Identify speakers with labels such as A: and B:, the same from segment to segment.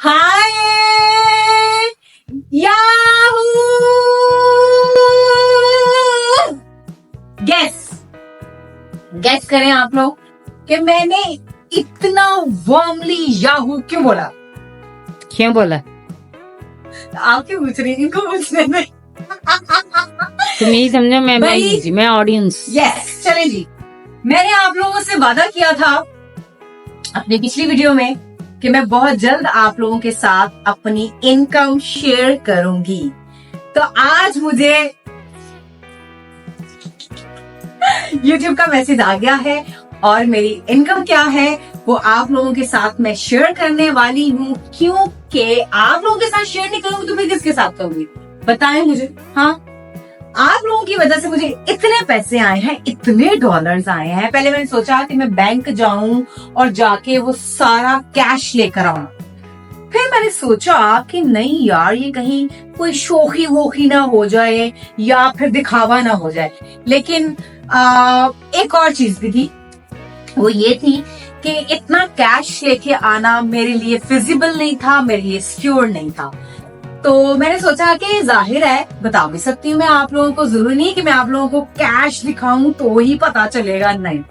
A: हाय Yahoo guess करें आप लोग कि मैंने इतना वार्मली याहू क्यों बोला। आप क्यों पूछ रही हैं? इनको पूछने में
B: तुम यही समझो मैं ऑडियंस।
A: यस चलें जी। मैंने आप लोगों से वादा किया था अपनी पिछली वीडियो में कि मैं बहुत जल्द आप लोगों के साथ अपनी इनकम शेयर करूंगी। तो आज मुझे YouTube का मैसेज आ गया है और मेरी इनकम क्या है वो आप लोगों के साथ मैं शेयर करने वाली हूँ। क्योंकि आप लोगों के साथ शेयर नहीं करूंगी तो मैं किसके साथ करूंगी बताएं मुझे। हाँ, आप लोगों की वजह से मुझे इतने पैसे आए हैं, इतने डॉलर्स आए हैं। पहले मैंने सोचा कि मैं बैंक जाऊं और जाके वो सारा कैश लेकर आऊं। फिर मैंने सोचा कि नहीं यार, ये कहीं कोई शोखी वोखी ना हो जाए या फिर दिखावा ना हो जाए। लेकिन एक और चीज भी थी, वो ये थी कि इतना कैश लेके आना मेरे लिए फिजिबल नहीं था, मेरे लिए सिक्योर नहीं था। तो मैंने सोचा कि जाहिर है बता भी सकती हूँ मैं आप लोगों को, जरूरी नहीं कि मैं आप लोगों को कैश दिखाऊं तो ही पता चलेगा। नहीं,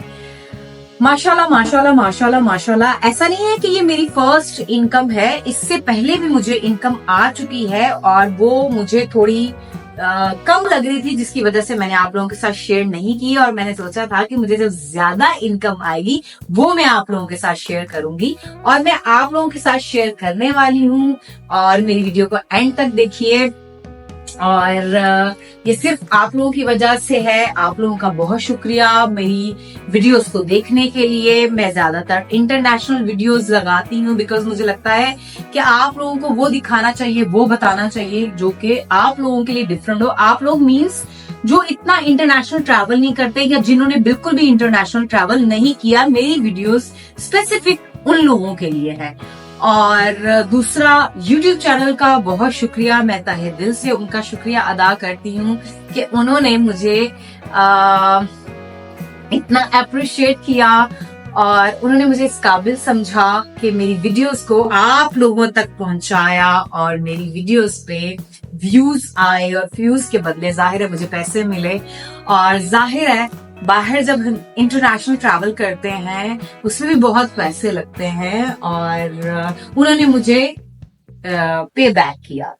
A: माशाल्लाह माशाल्लाह माशाल्लाह माशाल्लाह, ऐसा नहीं है कि ये मेरी फर्स्ट इनकम है। इससे पहले भी मुझे इनकम आ चुकी है और वो मुझे थोड़ी कम लग रही थी, जिसकी वजह से मैंने आप लोगों के साथ शेयर नहीं की। और मैंने सोचा था कि मुझे जब ज्यादा इनकम आएगी वो मैं आप लोगों के साथ शेयर करूंगी, और मैं आप लोगों के साथ शेयर करने वाली हूँ। और मेरी वीडियो को एंड तक देखिए। और ये सिर्फ आप लोगों की वजह से है। आप लोगों का बहुत शुक्रिया मेरी वीडियोस को देखने के लिए। मैं ज्यादातर इंटरनेशनल वीडियोस लगाती हूँ बिकॉज मुझे लगता है कि आप लोगों को वो दिखाना चाहिए, वो बताना चाहिए जो कि आप लोगों के लिए डिफरेंट हो। आप लोग मीन्स जो इतना इंटरनेशनल ट्रैवल नहीं करते या जिन्होंने बिल्कुल भी इंटरनेशनल ट्रैवल नहीं किया, मेरी वीडियोस स्पेसिफिक उन लोगों के लिए है। और दूसरा, YouTube चैनल का बहुत शुक्रिया, मैं तहे दिल से उनका शुक्रिया अदा करती हूँ कि उन्होंने मुझे इतना अप्रिशिएट किया और उन्होंने मुझे इस काबिल समझा कि मेरी वीडियोस को आप लोगों तक पहुंचाया और मेरी वीडियोस पे व्यूज आए और व्यूज के बदले जाहिर है मुझे पैसे मिले। और जाहिर है बाहर जब हम इंटरनेशनल ट्रैवल करते हैं उसमें भी बहुत पैसे लगते हैं और उन्होंने मुझे पे बैक किया।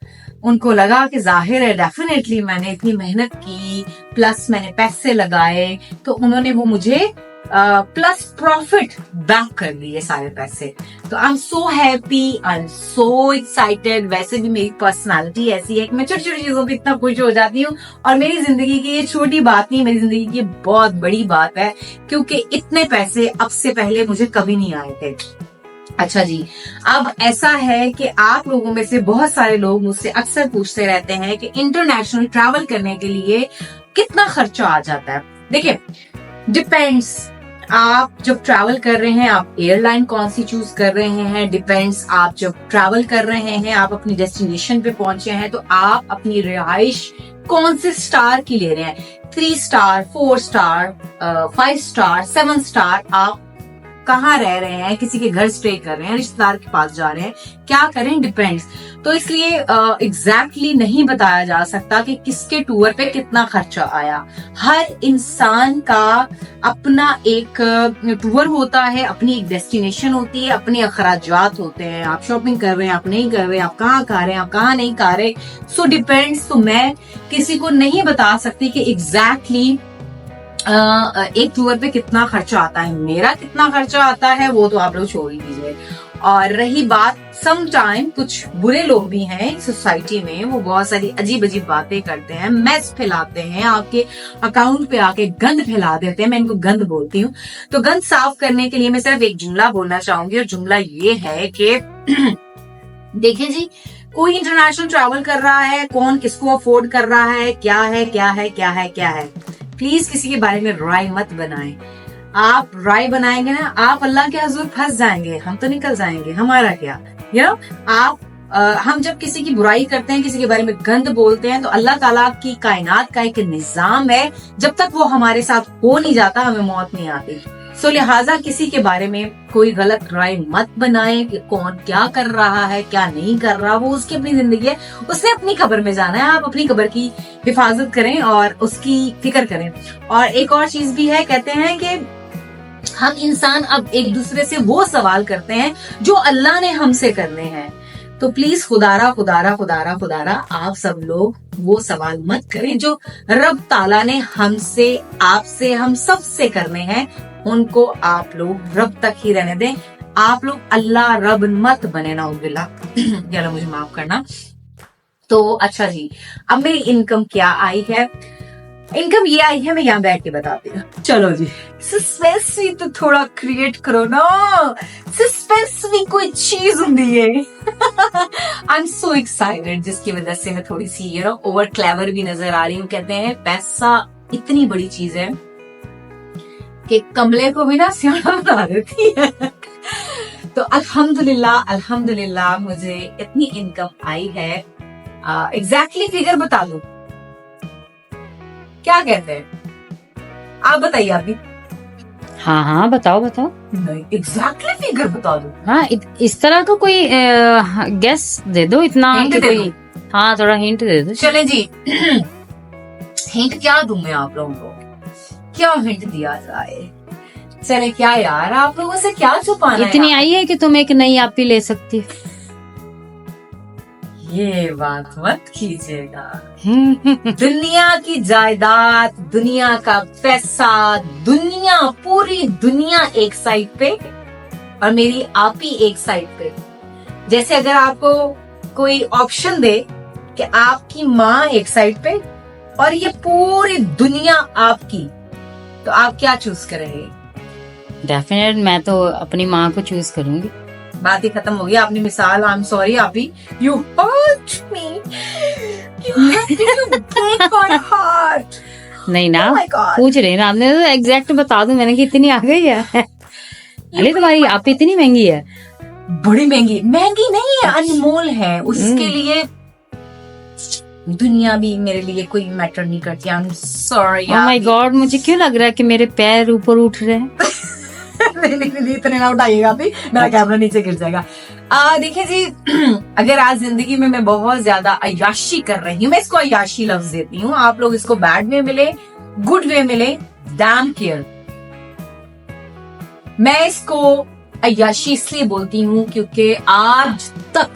A: उनको लगा कि जाहिर है डेफिनेटली मैंने इतनी मेहनत की प्लस मैंने पैसे लगाए, तो उन्होंने वो मुझे प्लस प्रॉफिट बैक कर दिए सारे पैसे। तो I am so happy, I am so excited. वैसे भी मेरी पर्सनालिटी ऐसी है कि मैं छोटी छोटी चीजों पे इतना खुश हो जाती हूँ और मेरी जिंदगी की ये छोटी बात नहीं, मेरी जिंदगी की बहुत बड़ी बात है, क्योंकि इतने पैसे अब से पहले मुझे कभी नहीं आए थे। अच्छा जी, अब ऐसा है कि आप लोगों में से बहुत सारे लोग मुझसे अक्सर पूछते रहते हैं कि इंटरनेशनल ट्रैवल करने के लिए कितना खर्चा आ जाता है। देखिए, डिपेंड्स, आप जब ट्रैवल कर रहे हैं आप एयरलाइन कौन सी चूज कर रहे हैं, डिपेंड्स आप जब ट्रैवल कर रहे हैं आप अपनी डेस्टिनेशन पे पहुंचे हैं तो आप अपनी रिहाइश कौन से स्टार की ले रहे हैं, 3 स्टार, 4 स्टार, 5 स्टार, 7 स्टार, आप कहाँ रह रहे हैं, किसी के घर स्टे कर रहे हैं, रिश्तेदार के पास जा रहे हैं, क्या करें, डिपेंड्स। तो इसलिए एग्जैक्टली नहीं बताया जा सकता कि किसके टूर पे कितना खर्चा आया। हर इंसान का अपना एक टूर होता है, अपनी एक डेस्टिनेशन होती है, अपने अखराजात होते हैं। आप शॉपिंग कर रहे हैं, आप नहीं कर रहे, आप कहाँ खा रहे हैं, आप कहाँ नहीं खा रहे, सो डिपेंड्स। तो मैं किसी को नहीं बता सकती कि एग्जैक्टली एक टूर पे कितना खर्चा आता है। मेरा कितना खर्चा आता है वो तो आप लोग छोड़ ही दीजिए। और रही बात, सम टाइम कुछ बुरे लोग भी हैं सोसाइटी में, वो बहुत सारी अजीब अजीब बातें करते हैं, मैस फैलाते हैं, आपके अकाउंट पे आके गंद फैला देते हैं। मैं इनको गंद बोलती हूँ। तो गंद साफ करने के लिए मैं सिर्फ एक जुमला बोलना चाहूंगी और जुमला ये है कि देखिए जी, कोई इंटरनेशनल ट्रैवल कर रहा है, कौन किसको अफोर्ड कर रहा है, क्या है क्या है क्या है क्या है, प्लीज किसी के बारे में राय मत बनाएं। आप राय बनाएंगे ना, आप अल्लाह के हजूर फंस जाएंगे, हम तो निकल जाएंगे, हमारा क्या। आप हम जब किसी की बुराई करते हैं, किसी के बारे में गंद बोलते हैं, तो अल्लाह ताला की कायनात का एक निजाम है, जब तक वो हमारे साथ हो नहीं जाता हमें मौत नहीं आती। सो लिहाजा किसी के बारे में कोई गलत राय मत बनाए कि कौन क्या कर रहा है क्या नहीं कर रहा, वो उसकी अपनी जिंदगी है, उसने अपनी कब्र में जाना है। आप अपनी कब्र की हिफाजत करें और उसकी फिक्र करें। और एक और चीज भी है, कहते हैं कि हम इंसान अब एक दूसरे से वो सवाल करते हैं जो अल्लाह ने हमसे करने हैं। तो प्लीज खुदारा खुदारा खुदारा खुदारा आप सब लोग वो सवाल मत करें जो रब ताला ने हमसे, आपसे, हम सब से करने हैं। उनको आप लोग रब तक ही रहने दें। आप लोग अल्लाह रब मत बने ना उबिल्ला। चलो मुझे माफ करना। तो अच्छा जी, अब मेरी इनकम क्या आई है? इनकम ये आई है, मैं यहाँ बैठ के बताती हूँ। चलो जी, सस्पेंस भी तो थोड़ा क्रिएट करो ना, सस्पेंस भी कोई चीज होती है। आई एम सो एक्साइटेड, जिसकी वजह से मैं थोड़ी सी ओवर क्लेवर भी नजर आ रही हूँ। कहते हैं पैसा इतनी बड़ी चीज है कि कमले को भी ना सियाना बना देती है। तो अल्हम्दुलिल्लाह अल्हम्दुलिल्लाह मुझे इतनी इनकम आई है। एग्जैक्टली फिगर बता दो, क्या कहते हैं आप बताइए अभी?
B: हाँ बताओ बताओ।
A: नहीं, एग्जैक्टली फिगर बता दो।
B: हाँ, इस तरह का कोई गेस दे दो, इतना
A: हिंट
B: कि
A: दे
B: कोई। हाँ, थोड़ा हिंट दे दो।
A: चले जी। हिंट क्या दूं मैं आप लोगों को? क्या हिंट दिया जाए? चले क्या यार, आप लोगों से क्या छुपाना?
B: इतनी आई है कि तुम एक नई आपी ले सकती हो।
A: ये बात मत कीजिएगा। दुनिया की जायदाद, दुनिया का पैसा, दुनिया, पूरी दुनिया एक साइड पे और मेरी आपी एक साइड पे। जैसे अगर आपको कोई ऑप्शन दे कि आपकी माँ एक साइड पे और ये पूरी दुनिया आपकी, तो आप क्या चूज करेंगे?
B: डेफिनेट मैं तो अपनी माँ को चूज करूंगी।
A: बात ही खत्म हो गई। आपने मिसाल, आई एम सॉरी आपी, you hurt me, you break my heart.
B: नहीं ना,
A: Oh my God.
B: पूछ रहे ना आपने, तो एग्जैक्ट बता दो मैंने कि इतनी आ गई है। अरे तुम्हारी आप इतनी महंगी है?
A: बड़ी महंगी, महंगी नहीं है, अनमोल है। उसके लिए दुनिया भी मेरे लिए कोई मैटर नहीं करती। आई am sorry.
B: Oh my God, मुझे क्यों लग रहा है कि मेरे पैर ऊपर उठ रहे हैं।
A: नहीं, इतने ना उठाइएगा अभी, मेरा कैमरा नीचे गिर जाएगा। देखिए जी, अगर आज जिंदगी में मैं बहुत ज्यादा अय्याशी कर रही हूँ, मैं इसको अय्याशी लफ्ज देती हूँ, आप लोग इसको बैड वे मिले, गुड वे मिले, डैम केयर। मैं इसको अय्याशी इसलिए बोलती हूँ क्योंकि आज तक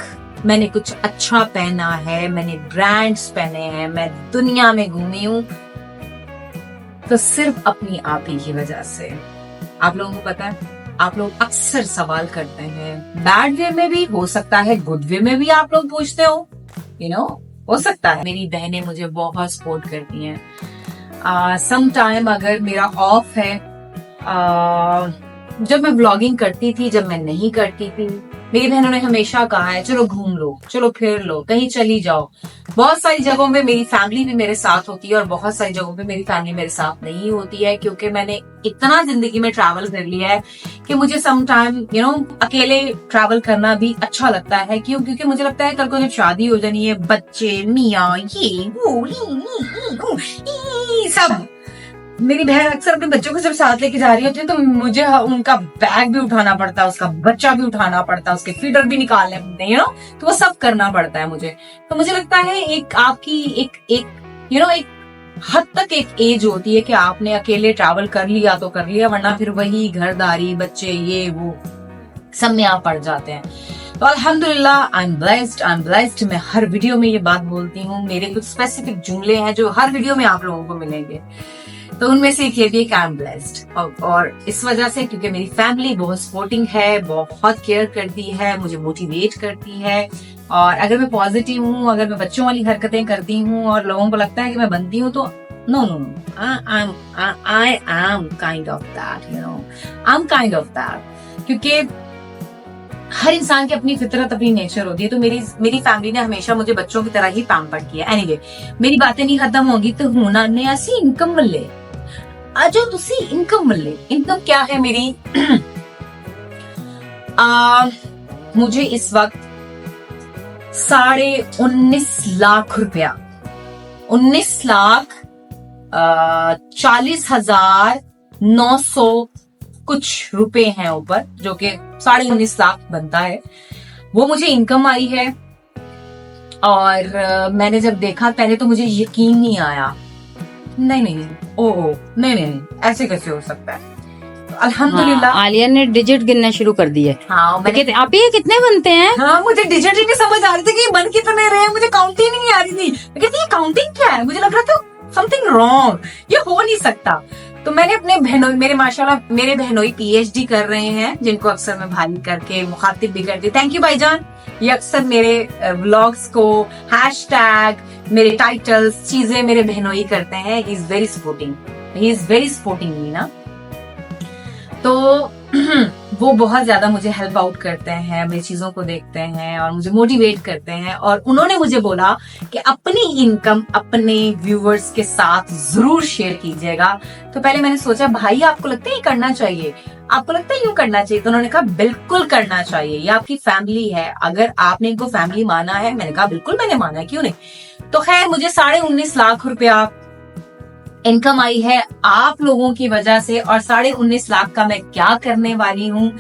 A: मैंने कुछ अच्छा पहना है, मैंने ब्रांड्स पहने हैं, मैं दुनिया में घूमी हूँ, तो सिर्फ अपनी आप ही की वजह से। आप लोगों को पता है, आप लोग अक्सर सवाल करते हैं, बैड वे में भी हो सकता है, गुड वे में भी आप लोग पूछते हो, हो सकता है। मेरी बहनें मुझे बहुत सपोर्ट करती हैं। सम टाइम अगर मेरा ऑफ है, जब मैं व्लॉगिंग करती थी, जब मैं नहीं करती थी, मेरी बहनों ने हमेशा कहा है चलो घूम लो, चलो फिर लो, कहीं चली जाओ। बहुत सारी जगहों पे मेरी फैमिली भी मेरे साथ होती है और बहुत सारी जगहों पे मेरी फैमिली मेरे साथ नहीं होती है, क्योंकि मैंने इतना जिंदगी में ट्रैवल कर लिया है कि मुझे सम टाइम अकेले ट्रैवल करना भी अच्छा लगता है। क्यों? क्योंकि मुझे लगता है कल को जब शादी हो जानी है, बच्चे, मियाँ, ये वो सब, मेरी बहन अक्सर अपने बच्चों को जब साथ लेके जा रही होती है तो मुझे उनका बैग भी उठाना पड़ता है, उसका बच्चा भी उठाना पड़ता है, उसके फीडर भी निकालने पड़ते हैं, तो वो सब करना पड़ता है मुझे। तो मुझे लगता है एक आपकी एक हद तक एक एज होती है कि आपने अकेले ट्रैवल कर लिया तो कर लिया, वरना फिर वही घरदारी, बच्चे, ये वो सब में आप पड़ जाते हैं। तो अल्हम्दुलिल्लाह, आई एम ब्लेस्ड। मैं हर वीडियो में ये बात बोलती हूँ। मेरे कुछ स्पेसिफिक जुमले हैं जो हर वीडियो में आप लोगों को मिलेंगे, तो उनमें से एक ये भी आई एम ब्लेस्ड। और इस वजह से, क्योंकि मेरी फैमिली बहुत सपोर्टिंग है, बहुत केयर करती है, मुझे मोटिवेट करती है। और अगर मैं पॉजिटिव हूँ, अगर मैं बच्चों वाली हरकतें करती हूँ और लोगों को लगता है कि मैं बनती हूँ, तो no, I am kind of that, क्योंकि हर इंसान की अपनी फितरत, अपनी नेचर होती है। तो मेरी फैमिली ने हमेशा मुझे बच्चों की तरह ही पैम्पर किया। एनीवे, मेरी बातें नहीं खत्म होगी तो हुना ने ऐसी इनकम मिले, अजो तुसी इनकम मिले। इनकम क्या है मेरी? मुझे इस वक्त 19.5 लाख रुपया, 19,40,900 कुछ रुपए हैं ऊपर, जो कि 19.5 लाख बनता है, वो मुझे इनकम आई है। और मैंने जब देखा पहले तो मुझे यकीन नहीं आया, नहीं, ओह नहीं, ऐसे कैसे हो सकता है। अल्हम्दुलिल्लाह
B: आलिया ने डिजिट गिनना शुरू कर दिए।
A: हाँ,
B: तो आप ये कितने बनते हैं?
A: हाँ, मुझे डिजिट ही नहीं समझ आ रही थी कि ये बन कितने रहे हैं, मुझे काउंटिंग नहीं आ रही थी। मैं कहती ये काउंटिंग क्या है, मुझे लग रहा था समथिंग रॉन्ग, ये हो नहीं सकता। तो मैंने अपने बहनों, मेरे माशाल्लाह मेरे बहनोई PhD कर रहे हैं, जिनको अक्सर मैं भाई करके मुखातिब भी करती। थैंक यू भाईजान। ये अक्सर मेरे व्लॉग्स को हैशटैग, मेरे टाइटल्स, चीजें मेरे बहनोई करते हैं। He is very supporting me ना। तो वो बहुत ज्यादा मुझे हेल्प आउट करते हैं, मेरी चीजों को देखते हैं और मुझे मोटिवेट करते हैं। और उन्होंने मुझे बोला कि अपनी इनकम अपने व्यूवर्स के साथ जरूर शेयर कीजिएगा। तो पहले मैंने सोचा भाई आपको लगता है ये करना चाहिए, आपको लगता है यूं करना चाहिए? तो उन्होंने कहा बिल्कुल करना चाहिए, ये आपकी फैमिली है, अगर आपने इनको फैमिली माना है। मैंने कहा बिल्कुल मैंने माना है, क्यों नहीं। तो खैर मुझे 19.5 लाख रुपया इनकम आई है आप लोगों की वजह से। और 19.5 लाख का मैं क्या करने वाली हूँ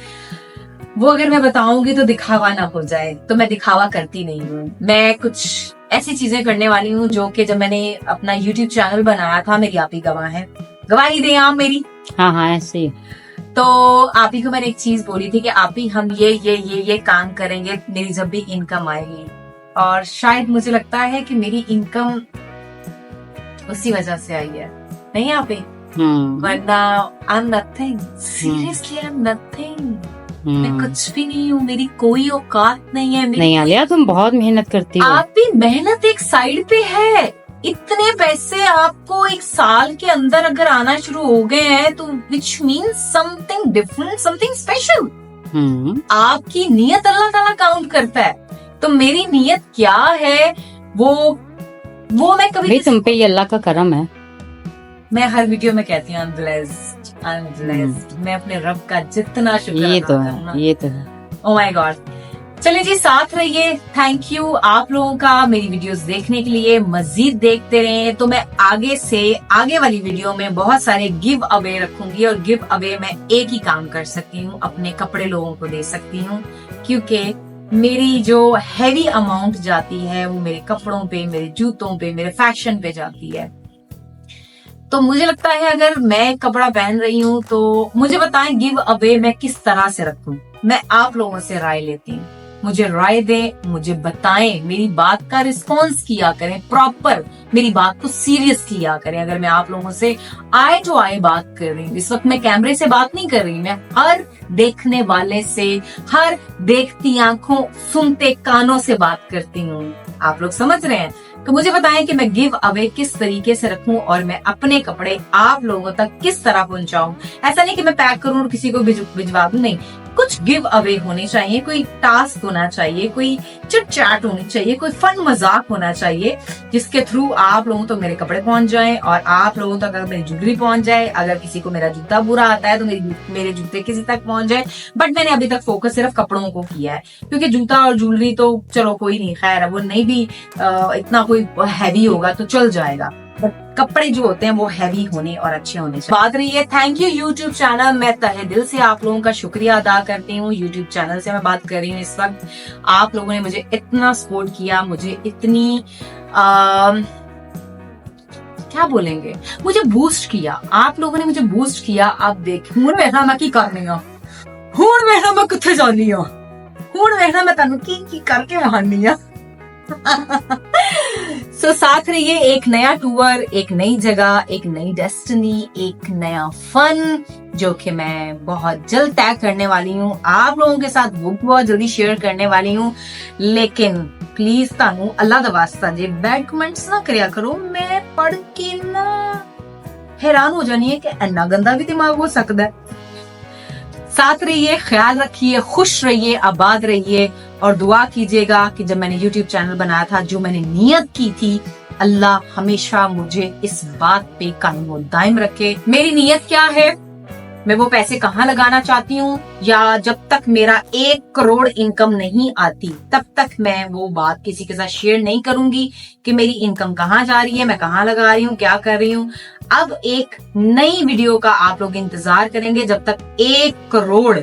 A: वो अगर मैं बताऊंगी तो दिखावा ना हो जाए, तो मैं दिखावा करती नहीं हूँ। मैं कुछ ऐसी चीजें करने वाली हूँ जो कि जब मैंने अपना YouTube चैनल बनाया था, मेरी आप ही गवाह है, गवाही दें आप मेरी।
B: हाँ ऐसे ही।
A: तो आप ही को मैंने एक चीज बोली थी कि आप ही हम ये काम करेंगे मेरी जब भी इनकम आएगी। और शायद मुझे लगता है कि मेरी इनकम उसी वजह से आई है, नहीं आप ही? वरना I am nothing, seriously I am nothing. मैं कुछ भी नहीं हूँ, मेरी कोई औकात नहीं है।
B: नहीं आलिया तुम बहुत मेहनत करती हो।
A: आप भी मेहनत एक साइड पे है। इतने पैसे आपको एक साल के अंदर अगर आना शुरू हो गए हैं तो which means something different, something special. आपकी नीयत अल्लाह ताला काउंट करता है। तो मेरी नीयत क्या है वो मैं कभी
B: तुम पे ये अल्लाह का करम है।
A: मैं हर वीडियो में कहती हूँ I'm blessed। मैं अपने रब का जितना शुक्र
B: ये तो है।
A: Oh my God. चलिए जी, साथ रहिए। थैंक यू आप लोगों का मेरी वीडियोस देखने के लिए, मजीद देखते रहें। तो मैं आगे वाली वीडियो में बहुत सारे गिव अवे रखूंगी, और गिव अवे में एक ही काम कर सकती हूँ, अपने कपड़े लोगों को दे सकती हूँ, क्योंकि मेरी जो हैवी अमाउंट जाती है वो मेरे कपड़ों पे, मेरे जूतों पे, मेरे फैशन पे जाती है। तो मुझे लगता है अगर मैं कपड़ा पहन रही हूँ तो मुझे बताएं गिव अवे मैं किस तरह से रखूं। मैं आप लोगों से राय लेती हूँ, मुझे राय दें, मुझे बताएं, मेरी बात का रिस्पॉन्स किया करें, प्रॉपर मेरी बात को सीरियस लिया करें। अगर मैं आप लोगों से आई टू आई बात कर रही हूँ, इस वक्त मैं कैमरे से बात नहीं कर रही, मैं हर देखने वाले से, हर देखती आंखों, सुनते कानों से बात करती हूँ। आप लोग समझ रहे हैं? तो मुझे बताएं कि मैं गिव अवे किस तरीके से रखूं और मैं अपने कपड़े आप लोगों तक किस तरह पहुंचाऊं। ऐसा नहीं कि मैं पैक करूं और किसी को भिजवा दूं, नहीं, कुछ गिव अवे होने चाहिए, कोई टास्क होना चाहिए, कोई चिट चैट होनी चाहिए, कोई फन मजाक होना चाहिए, जिसके थ्रू आप लोगों तक मेरे कपड़े पहुंच जाएं और आप लोगों तक अगर मेरी ज्वेलरी पहुंच जाए, अगर किसी को मेरा जूता बुरा आता है तो मेरे जूते किसी तक पहुंच जाए। बट मैंने अभी तक फोकस सिर्फ कपड़ों को किया है, क्योंकि जूता और ज्वेलरी तो चलो कोई नहीं, खैर वो नहीं भी इतना कोई हैवी होगा तो चल जाएगा, बट कपड़े जो होते हैं वो हैवी होने और अच्छे होने चाहिए। बात रही है थैंक यू यूट्यूब चैनल, मैं तहे दिल से आप लोगों का शुक्रिया अदा करती हूँ। यूट्यूब चैनल से मैं बात कर रही हूँ इस वक्त। आप लोगों ने मुझे इतना सपोर्ट किया, मुझे इतनी क्या बोलेंगे, मुझे बूस्ट किया, आप लोगों ने मुझे बूस्ट किया। आप देख हुण वेखना मैं की करनी हूं, हुण वेखना मैं किथे जानी हूं, हुण वेखना मैं तुहानू की करके वहानी हूं। सो साथ रहिए, एक नया टूर, एक नई जगह, एक नई डेस्टिनी, एक नया फन जो कि मैं बहुत जल्द तय करने वाली हूँ आप लोगों के साथ, वो बहुत जल्दी शेयर करने वाली हूँ। लेकिन प्लीज तानू अल्लाह दा वास्ता जे बैड कमेंट्स ना करया करो, मैं पढ़ के ना हैरान हो जानी है कि इतना गंदा भी दिमाग हो सकता है। साथ रहिए, ख्याल रखिए, खुश रहिए, आबाद रहिए और दुआ कीजिएगा कि जब मैंने YouTube चैनल बनाया था, जो मैंने नियत की थी, अल्लाह हमेशा मुझे इस बात पे कायम व दायम रखे। मेरी नियत क्या है? मैं वो पैसे कहाँ लगाना चाहती हूँ, या जब तक मेरा 1 करोड़ इनकम नहीं आती तब तक मैं वो बात किसी के साथ शेयर नहीं करूंगी कि मेरी इनकम कहाँ जा रही है, मैं कहाँ लगा रही हूँ, क्या कर रही हूँ। अब एक नई वीडियो का आप लोग इंतजार करेंगे जब तक 1 करोड़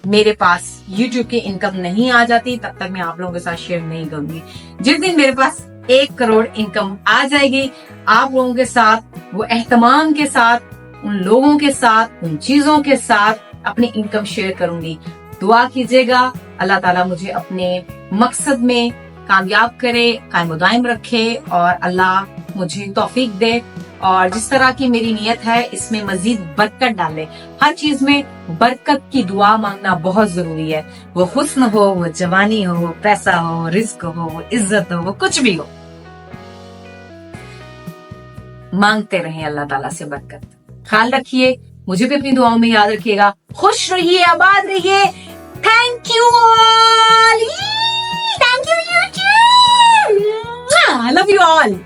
A: मेरे पास YouTube की इनकम नहीं आ जाती, तब तक मैं आप लोगों के साथ शेयर नहीं करूंगी। जिस दिन मेरे पास 1 करोड़ इनकम आ जाएगी, आप लोगों के साथ वो एहतमाम के साथ, उन लोगों के साथ, उन चीजों के साथ अपनी इनकम शेयर करूंगी। दुआ कीजिएगा अल्लाह ताला मुझे अपने मकसद में कामयाब करे, कायम दायम रखे और अल्लाह मुझे तौफीक दे, और जिस तरह की मेरी नियत है इसमें मजीद बरकत डाले। हर चीज में बरकत की दुआ मांगना बहुत जरूरी है, वो हुस्न हो, वो जवानी हो, वो पैसा हो, रिज्क हो, वो इज्जत हो, वो कुछ भी हो, मांगते रहें अल्लाह ताला से बरकत। ख्याल रखिए, मुझे भी अपनी दुआओं में याद रखिएगा। खुश रहिए, आबाद रहिए। Thank you all, thank you YouTube, I love you all.